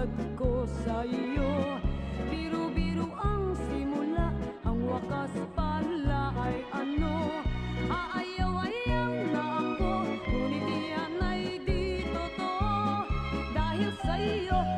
pagmamahal ko sa'yo. Biro-biro ang simula, ang wakas pala ay ano. Aayaw-ayaw na ako, ngunit iyan ay di totoo. Dahil sa'yo